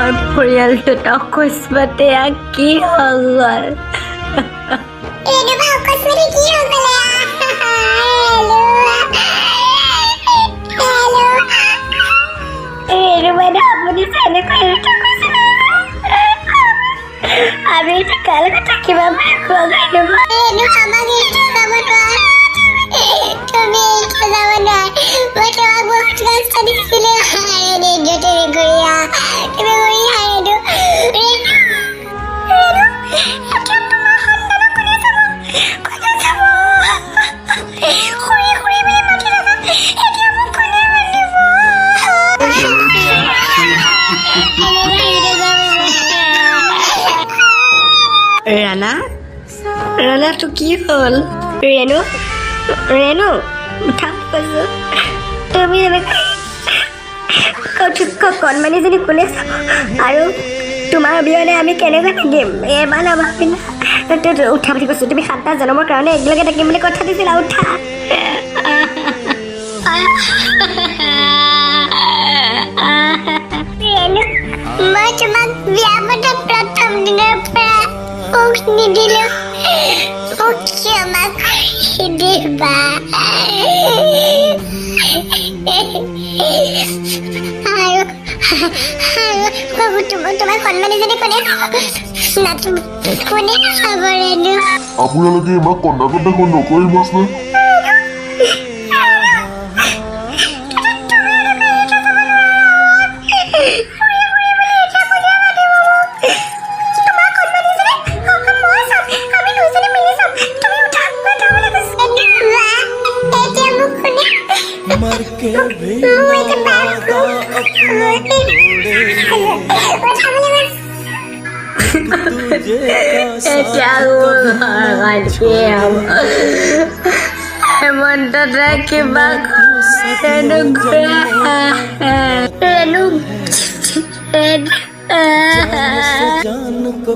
আমাৰ পৰিয়ালটোত অকস্মাতে কি হৈ গ'ল? আমি কালকে থাকিব ৰাণা ৰাণাটো কি হ'ল? ৰেণু ৰেণু উঠা কৈছো। তুমি কণমানিজনী কোনে চাব? আৰু তোমাৰ অবিহনে আমি কেনেকৈ থাকিম? এবাৰ নাভাবি না উঠা বুলি কৈছো। তুমি 7টা জনমৰ কাৰণে একেলগে থাকিম বুলি কথা দিছিলা। উঠা। মই তোমাক বিয়া পতা প্ৰথম দিনৰ পৰা নিদিলো। ক্ষমা দিবা। আৰু তোমাৰ সন্মানীজনী কোনে কোনে খাব? ৰেণু আপোনালোকে ইমান কন্দা নকৰিব আছে। मर के भी वादा अपना तोड़े तुझे का হেমন্তটা কিবা जान को